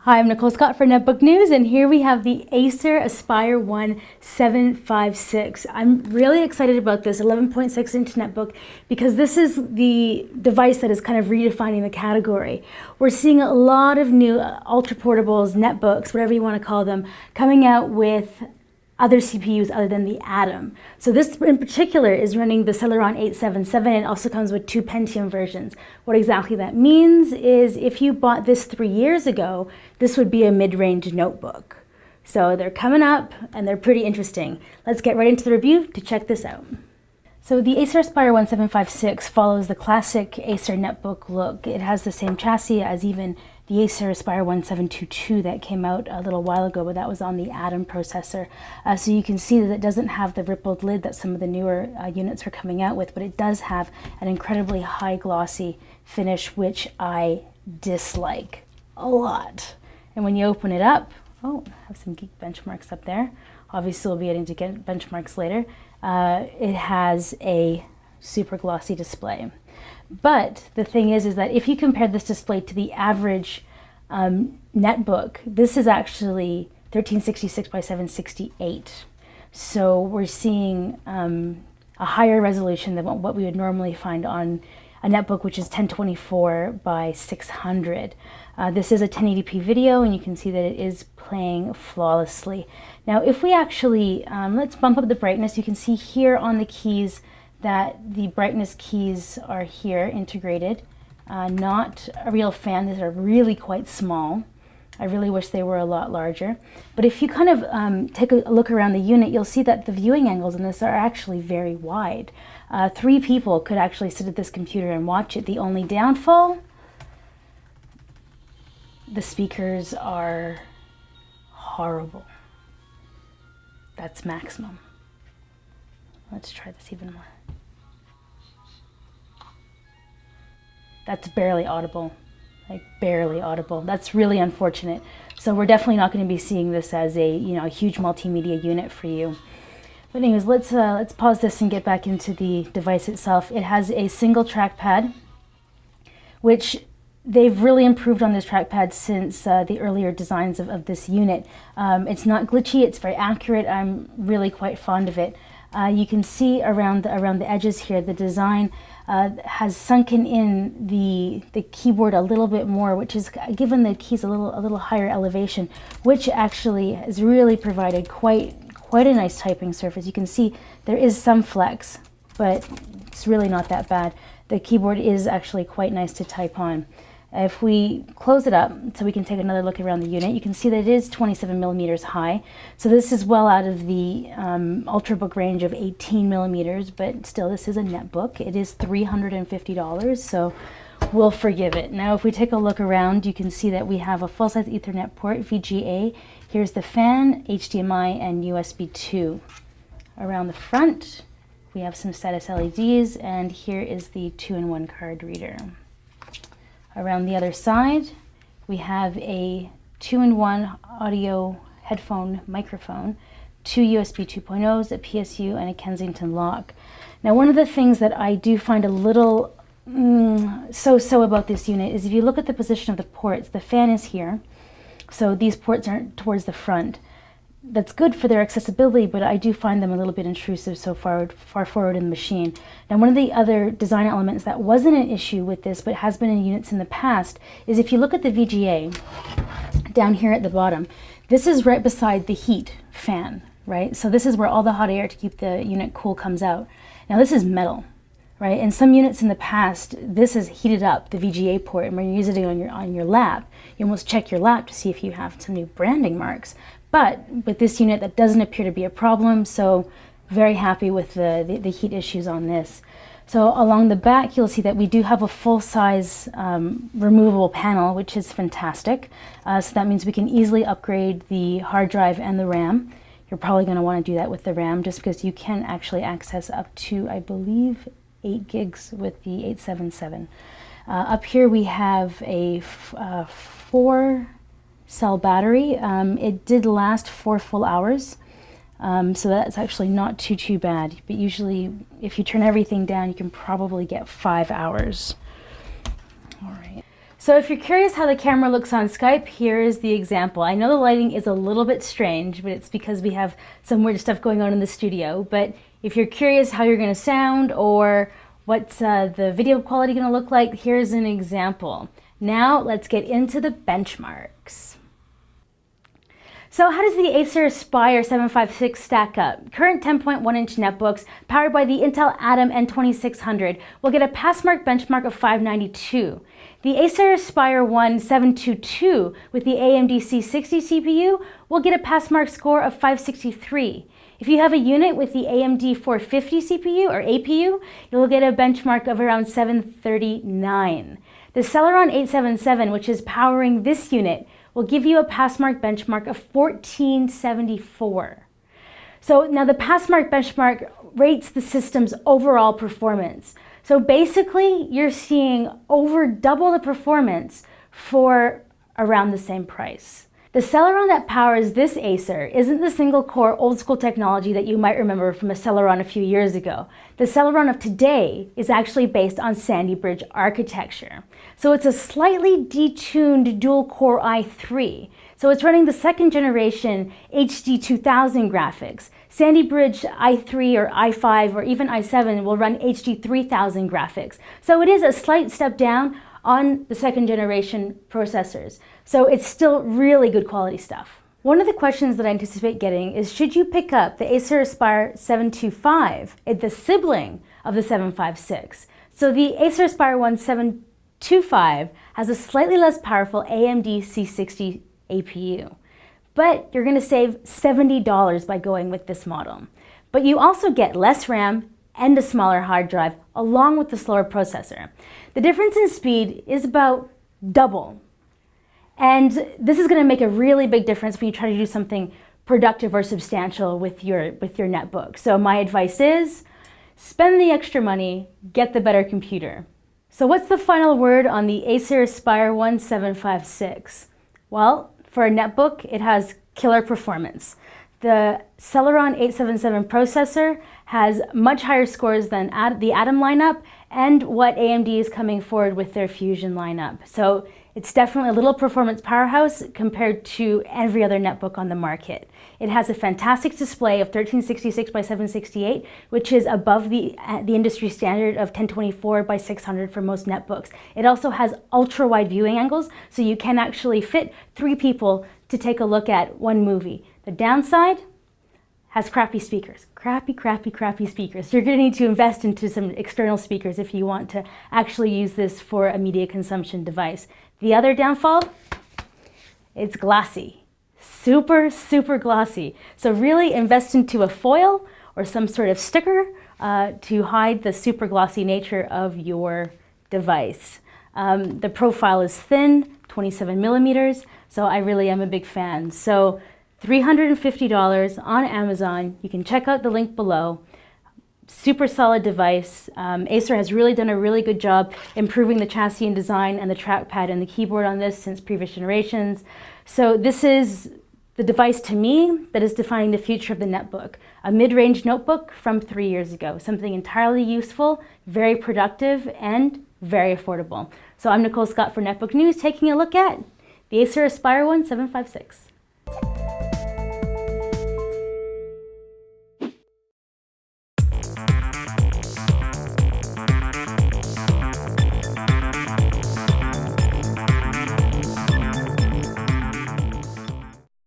Hi, I'm Nicole Scott for Netbook News, and here we have the Acer Aspire One 756. I'm really excited about this 11.6-inch netbook because this is the device that is kind of redefining the category. We're seeing a lot of new ultra portables, netbooks, whatever you want to call them, coming out with other CPUs other than the Atom. So this in particular is running the Celeron 877 and also comes with 2 Pentium versions. What exactly that means is if you bought this 3 years ago, this would be a mid-range notebook. So they're coming up and they're pretty interesting. Let's get right into the review to check this out. So the Acer Aspire One 756 follows the classic Acer netbook look. It has the same chassis as even the Acer Aspire One 722 that came out a little while ago, but that was on the Atom processor. So you can see that it doesn't have the rippled lid that some of the newer units are coming out with, but it does have an incredibly high glossy finish, which I dislike a lot. And when you open it up, oh, I have some geek benchmarks up there. Obviously we'll be getting to get benchmarks later. It has a super glossy display. But the thing is that if you compare this display to the average netbook, this is actually 1366 by 768. So we're seeing a higher resolution than what we would normally find on a netbook, which is 1024 by 600. This is a 1080p video, and you can see that it is playing flawlessly. Now, if we actually, let's bump up the brightness, you can see here on the keys that the brightness keys are here integrated. Not a real fan, these are really quite small. I really wish they were a lot larger. But if you kind of take a look around the unit, you'll see that the viewing angles in this are actually very wide. 3 people could actually sit at this computer and watch it. The only downfall, the speakers are horrible. That's maximum. Let's try this even more. That's barely audible, like barely audible. That's really unfortunate. So we're definitely not going to be seeing this as a a huge multimedia unit for you. But anyways, let's pause this and get back into the device itself. It has a single trackpad, which they've really improved on this trackpad since the earlier designs of this unit. It's not glitchy, it's very accurate. I'm really quite fond of it. You can see around the edges here, the design has sunken in the keyboard a little bit more, which is given the keys a little higher elevation, which actually has really provided quite a nice typing surface. You can see there is some flex, but it's really not that bad. The keyboard is actually quite nice to type on. If we close it up so we can take another look around the unit, you can see that it is 27 millimeters high. So this is well out of the Ultrabook range of 18 millimeters, but still this is a netbook. It is $350, so we'll forgive it. Now if we take a look around, you can see that we have a full-size Ethernet port, VGA. Here's the fan, HDMI, and USB 2. Around the front, we have some status LEDs, and here is the 2-in-1 card reader. Around the other side, we have a 2-in-1 audio headphone microphone, 2 USB 2.0s, a PSU, and a Kensington lock. Now, one of the things that I do find a little so-so about this unit is if you look at the position of the ports, the fan is here, so these ports aren't towards the front. That's good for their accessibility, but I do find them a little bit intrusive so far forward in the machine. Now, one of the other design elements that wasn't an issue with this, but has been in units in the past, is if you look at the VGA down here at the bottom, this is right beside the heat fan, right? So this is where all the hot air to keep the unit cool comes out. Now, this is metal, right? In some units in the past, this is heated up, the VGA port, and when you're using it on your lap, you almost check your lap to see if you have some new branding marks. But with this unit, that doesn't appear to be a problem, so very happy with the heat issues on this. So along the back, you'll see that we do have a full-size removable panel, which is fantastic. So that means we can easily upgrade the hard drive and the RAM. You're probably going to want to do that with the RAM, just because you can actually access up to, I believe, 8 gigs with the 877. Up here we have a 4-cell battery. It did last 4 full hours, so that's actually not too bad. But usually, if you turn everything down, you can probably get 5 hours. All right. So if you're curious how the camera looks on Skype, here is the example. I know the lighting is a little bit strange, but it's because we have some weird stuff going on in the studio. But if you're curious how you're going to sound or what's the video quality going to look like, here's an example. Now let's get into the benchmarks. So how does the Acer Aspire 756 stack up? Current 10.1-inch netbooks powered by the Intel Atom N2600 will get a passmark benchmark of 592. The Acer Aspire 1 722 with the AMD C60 CPU will get a passmark score of 563. If you have a unit with the AMD 450 CPU or APU, you'll get a benchmark of around 739. The Celeron 877, which is powering this unit, will give you a passmark benchmark of 1474. So now the passmark benchmark rates the system's overall performance. So basically, you're seeing over double the performance for around the same price. The Celeron that powers this Acer isn't the single-core old-school technology that you might remember from a Celeron a few years ago. The Celeron of today is actually based on Sandy Bridge architecture. So it's a slightly detuned dual-core i3. So it's running the second generation HD 2000 graphics. Sandy Bridge i3 or i5 or even i7 will run HD 3000 graphics. So it is a slight step down on the second generation processors. So it's still really good quality stuff. One of the questions that I anticipate getting is, should you pick up the Acer Aspire 725, the sibling of the 756? So the Acer Aspire 1 725 has a slightly less powerful AMD C60 APU, but you're going to save $70 by going with this model. But you also get less RAM and a smaller hard drive along with the slower processor. The difference in speed is about double. And this is going to make a really big difference when you try to do something productive or substantial with your netbook. So my advice is, spend the extra money, get the better computer. So what's the final word on the Acer Aspire 1 756? Well, for a netbook, it has killer performance. The Celeron 877 processor has much higher scores than the Atom lineup and what AMD is coming forward with their Fusion lineup. So it's definitely a little performance powerhouse compared to every other netbook on the market. It has a fantastic display of 1366 by 768, which is above the industry standard of 1024 by 600 for most netbooks. It also has ultra-wide viewing angles, so you can actually fit 3 people to take a look at one movie. The downside has crappy speakers. Crappy speakers. You're going to need to invest into some external speakers if you want to actually use this for a media consumption device. The other downfall, it's glossy. Super glossy. So really invest into a foil or some sort of sticker to hide the super glossy nature of your device. The profile is thin, 27 millimeters, so I really am a big fan. So $350 on Amazon. You can check out the link below. Super solid device. Acer has really done a really good job improving the chassis and design and the trackpad and the keyboard on this since previous generations. So this is the device to me that is defining the future of the netbook. A mid-range notebook from 3 years ago. Something entirely useful, very productive, and very affordable. So I'm Nicole Scott for Netbook News, taking a look at the Acer Aspire 1 756.